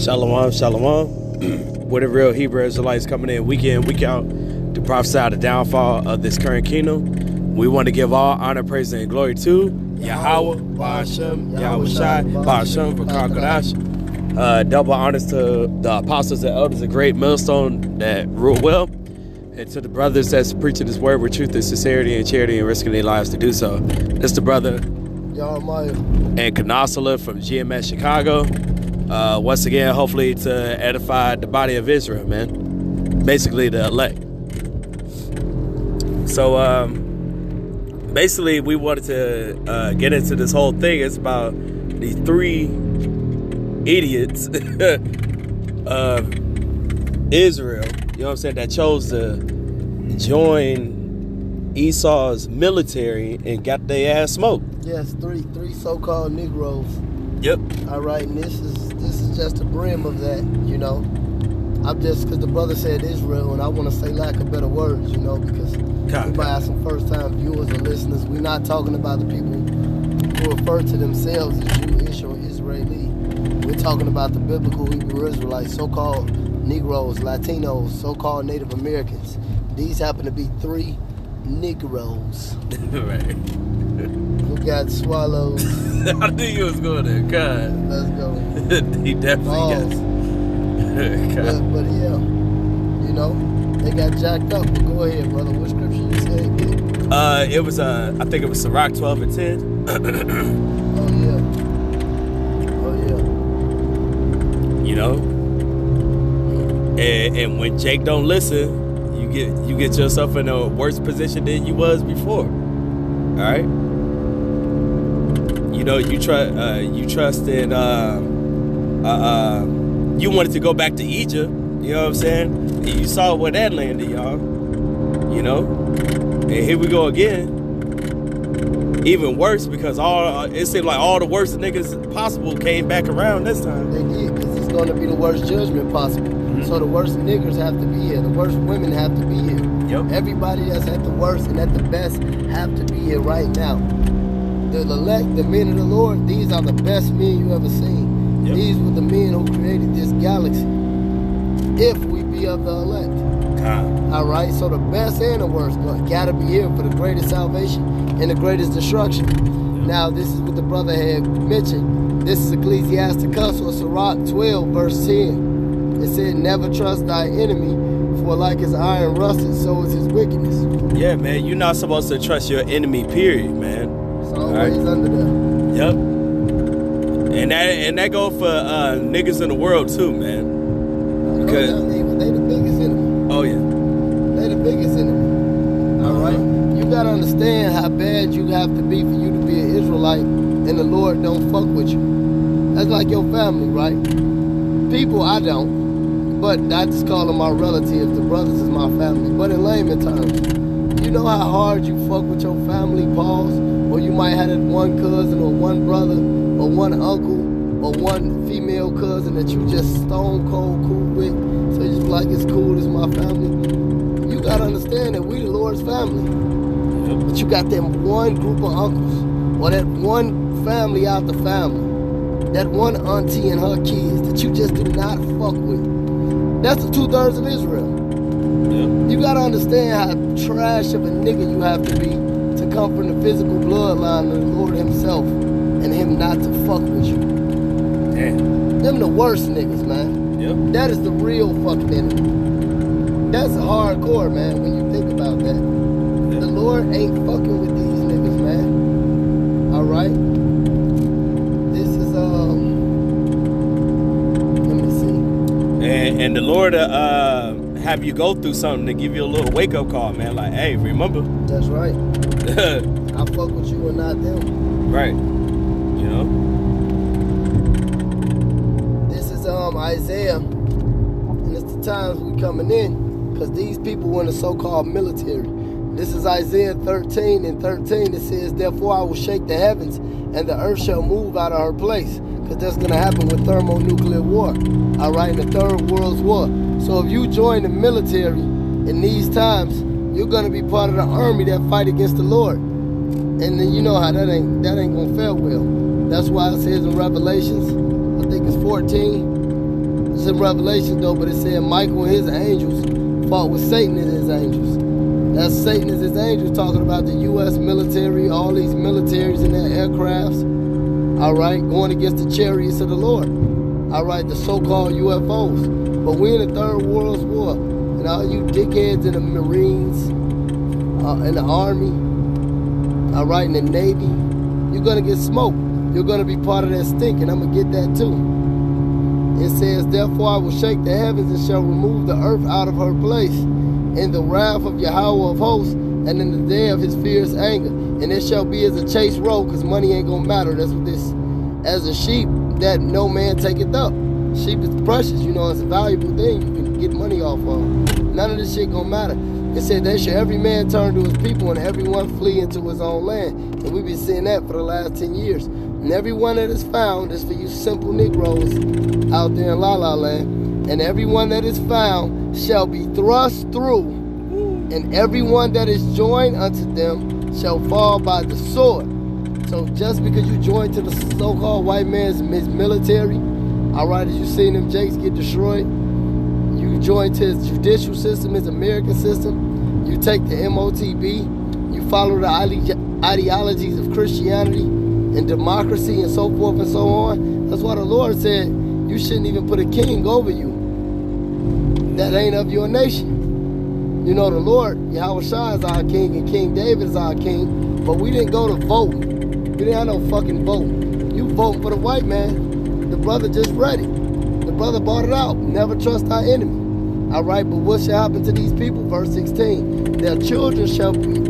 Shalom, shalom. We're the real Hebrew Israelites coming in week week out to prophesy the downfall of this current kingdom. We want to give all honor, praise, and glory to Yahweh, Ba'ashem, Yahweh Shai, Ba'ashem, V'Kakadash. Double honors to the apostles and elders, a great millstone that rule well, and to the brothers that's preaching this word with truth and sincerity and charity and risking their lives to do so. This the brother and Kanasala from GMS Chicago. Once again, hopefully to edify the body of Israel, man. Basically the elect. So basically we wanted to get into this whole thing. It's about these three idiots of Israel, you know what I'm saying, that chose to join Esau's military and got their ass smoked. Yes, three so-called Negroes. Yep. All right, and this is just the brim of that, you know. I'm just, because the brother said Israel, and I want to say lack of better words, you know, because we might have some first-time viewers or listeners. We're not talking about the people who refer to themselves as Jewish or Israeli. We're talking about the biblical Hebrew Israelites, so-called Negroes, Latinos, so-called Native Americans. These happen to be three Negroes. Right. Who got swallowed. I knew you was going there. God. Let's go. He definitely got. But yeah, you know, they got jacked up. But go ahead, brother. What scripture you said again? It was I think it was Sirach 12 and 10. Oh yeah. You know, and when Jake don't listen, you get yourself in a worse position than you was before. All right. You know, you trust in you wanted to go back to Egypt, you know what I'm saying? You saw where that landed, y'all. You know? And here we go again. Even worse, because it seemed like all the worst niggas possible came back around this time. They did, because it's going to be the worst judgment possible. Mm-hmm. So the worst niggas have to be here. The worst women have to be here. Yep. Everybody that's at the worst and at the best have to be here right now. The elect, the men of the Lord, these are the best men you ever seen. Yep. These were the men who created this galaxy. If we be of the elect. God. All right, so the best and the worst gotta be here for the greatest salvation and the greatest destruction. Yep. Now, this is what the brother had mentioned. This is Ecclesiasticus or Sirach 12, verse 10. It said, never trust thy enemy, for like his iron rusted, so is his wickedness. Yeah, man, you're not supposed to trust your enemy, period, man. It's always under there. Yep. And that go for niggas in the world too, man. Because they the biggest enemy. Oh yeah. They the biggest enemy. All right. You gotta understand how bad you have to be for you to be an Israelite, and the Lord don't fuck with you. That's like your family, right? People, I don't, but I just call them my relatives. The brothers is my family. But in layman terms, you know how hard you fuck with your family, pause? Or you might have that one cousin or one brother or one uncle or one female cousin that you just stone cold cool with. So you just like, it's cool, it's my family. You gotta understand that we the Lord's family. But you got them one group of uncles or that one family out the family, that one auntie and her kids that you just do not fuck with. That's the 2/3 of Israel. You gotta understand how trash of a nigga you have to be to come from the physical bloodline of the Lord himself and him not to fuck with you. Damn. Them the worst niggas, man. Yep. That is the real fucking enemy. That's hardcore, man, when you think about that. Yep. The Lord ain't fucking with these niggas, man. All right? This is, let me see. And the Lord have you go through something to give you a little wake-up call, man. Like, hey, remember? That's right. I fuck with you and not them. Right. You know? This is Isaiah, and it's the times we coming in, because these people were in the so-called military. This is Isaiah 13 and 13. It says, therefore I will shake the heavens, and the earth shall move out of her place, because that's going to happen with thermonuclear war. All right, in the Third World War. So if you join the military in these times, you're going to be part of the army that fight against the Lord. And then you know how that ain't going to fare well. That's why it says in Revelations, I think it's 14, It's in Revelation though, but it said Michael and his angels fought with Satan and his angels. That's Satan and his angels talking about the U.S. military, all these militaries in their aircrafts, all right, going against the chariots of the Lord, all right, the so-called UFOs. But we're in the Third World War, and all you dickheads in the Marines, in the Army, all right, in the Navy, you're going to get smoked. You're going to be part of that stink, and I'm going to get that too. It says, therefore I will shake the heavens and shall remove the earth out of her place in the wrath of Yahweh of hosts and in the day of his fierce anger. And it shall be as a chase road, because money ain't going to matter. That's what this, as a sheep that no man taketh up. Sheep is precious, you know, it's a valuable thing. You can get money off of. None of this shit going to matter. It said, they shall every man turn to his people and everyone flee into his own land. And we've been seeing that for the last 10 years. And everyone that is found is for you simple Negroes out there in La La Land. And everyone that is found shall be thrust through. And everyone that is joined unto them shall fall by the sword. So just because you join to the so-called white man's military, all right, as you seen them jakes get destroyed, you join to his judicial system, his American system, you take the MOTB, you follow the ideologies of Christianity and democracy and so forth and so on. That's why the Lord said you shouldn't even put a king over you that ain't of your nation. You know, the Lord, Yahweh Shai is our king and King David is our king, but we didn't go to vote. We didn't have no fucking vote. You vote for the white man. The brother just read it. The brother bought it out. Never trust our enemy. All right, but what shall happen to these people? Verse 16. Their children shall be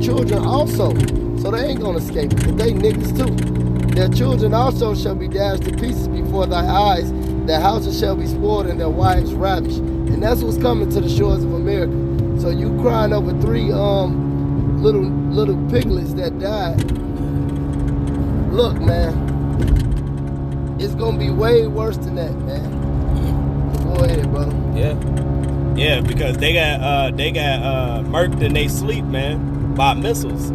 children also. So they ain't gonna escape it, but they niggas too. Their children also shall be dashed to pieces before thy eyes. Their houses shall be spoiled and their wives ravished. And that's what's coming to the shores of America. So you crying over 3 little piglets that died. Look, man, it's gonna be way worse than that, man. Go ahead, brother. Yeah, because they got murked in they sleep, man, by missiles.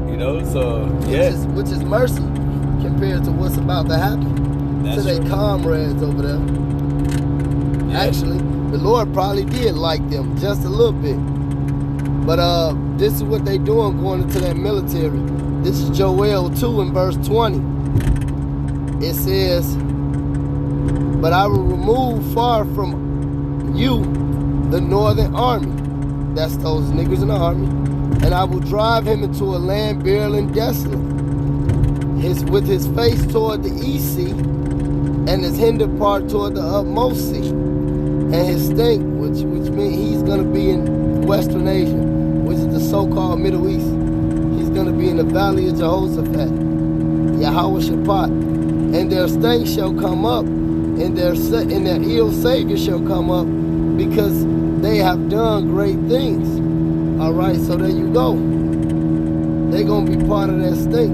You know, so yeah, which is mercy compared to what's about to happen to their comrades over there. Yeah. Actually, the Lord probably did like them just a little bit, but this is what they doing going into that military. This is Joel 2 in verse 20. It says, but I will remove far from you the northern army. That's those niggas in the army. And I will drive him into a land barren and desolate, with his face toward the east sea, and his hinder part toward the utmost sea. And his stink, which means he's going to be in Western Asia, which is the so-called Middle East. He's going to be in the valley of Jehoshaphat, Yahweh Shaphat. And their stink shall come up, and their ill savior shall come up, because they have done great things. All right, so there you go. They're going to be part of that stink.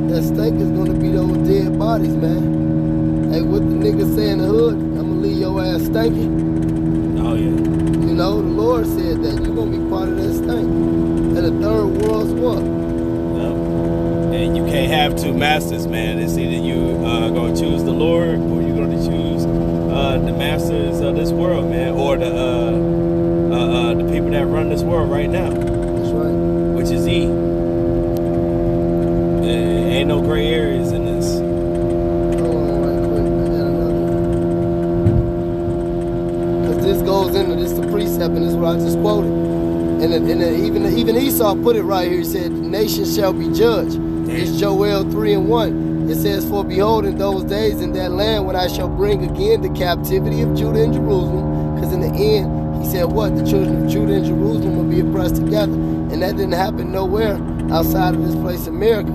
That stink is going to be those dead bodies, man. Hey, what the niggas say in the hood, I'm going to leave your ass stinking. Oh, yeah. You know, the Lord said that. You're going to be part of that stink. And the Third World's war. And you can't have two masters, man. It's either you going to choose the Lord, or you're going to choose the masters of this world, man, or the people that run this world right now. That's right. Which is E. There ain't no gray areas in this. Hold on right quick. I got another. Because this goes into this, the precept, and this is what I just quoted. And even Esau put it right here. He said, nations shall be judged. It's Joel 3 and 1. It says, for behold, in those days in that land, when I shall bring again the captivity of Judah and Jerusalem, because in the end, he said what? The children of Judah and Jerusalem will be oppressed together. And that didn't happen nowhere outside of this place, America,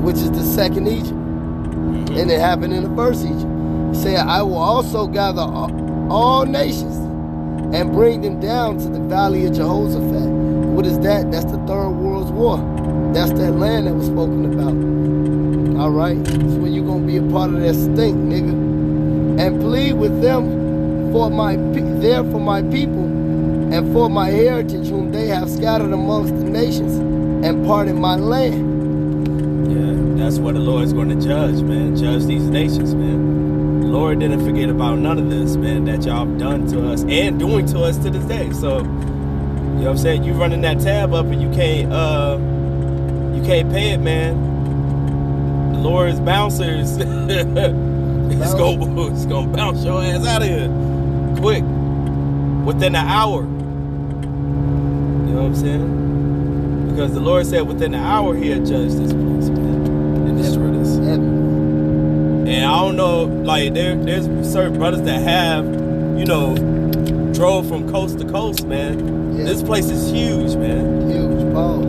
which is the second Egypt. And it happened in the first Egypt. He said, I will also gather all nations and bring them down to the valley of Jehoshaphat. What is that? That's the Third World's War. That's that land that was spoken about. All right? That's when you're going to be a part of that stink, nigga. And plead with them for my people and for my heritage, whom they have scattered amongst the nations and parted my land. Yeah, that's what the Lord's going to judge, man. Judge these nations, man. Lord didn't forget about none of this, man, that y'all have done to us and doing to us to this day. So, you know what I'm saying? You running that tab up and you can't pay it, man. The Lord's bouncers it's gonna bounce your ass out of here quick, within an hour. You know what I'm saying? Because the Lord said within an hour He'll judge this place, man, and destroy this. And I don't know, like there's certain brothers that have, you know, drove from coast to coast, man. Yeah. This place is huge, man. Huge. Pause.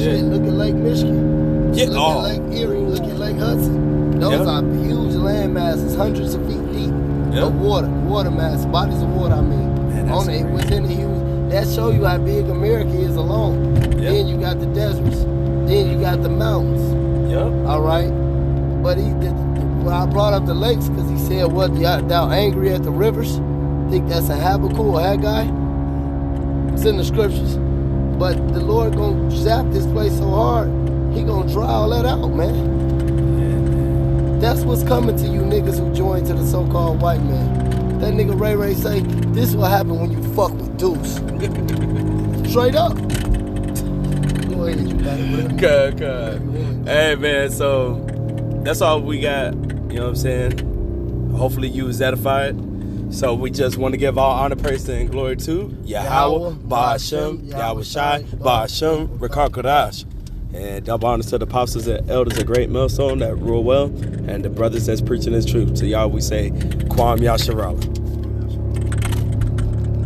Yeah. Shit, look at Lake Michigan. Yeah. Look at Lake Erie. Look at Lake Hudson. Those are huge land masses, hundreds of feet deep of water mass, bodies of water. I mean, man, within the huge. That show you how big America is alone. Yep. Then you got the deserts. Then you got the mountains. Yep. All right. But when I brought up the lakes, because he said, "What thou angry at the rivers?" Think that's a Habakkuk or Haggai. It's in the scriptures. But the Lord gonna zap this place so hard, He gonna dry all that out, man. That's what's coming to you niggas who join to the so-called white man. That nigga Ray say, this is what happened when you fuck with Deuce. Straight up. Go ahead, you got it, bro. Good. Hey, man, so that's all we got. You know what I'm saying? Hopefully you was edified. So we just want to give all honor, praise, and glory to Yahweh, Ba'ashem, Yahweh Shai, Ba'ashem, Rekar Kodash. And double honors to the apostles and elders of Great Millstone that rule well, and the brothers that's preaching His truth. To y'all we say, Kwam Yasharala.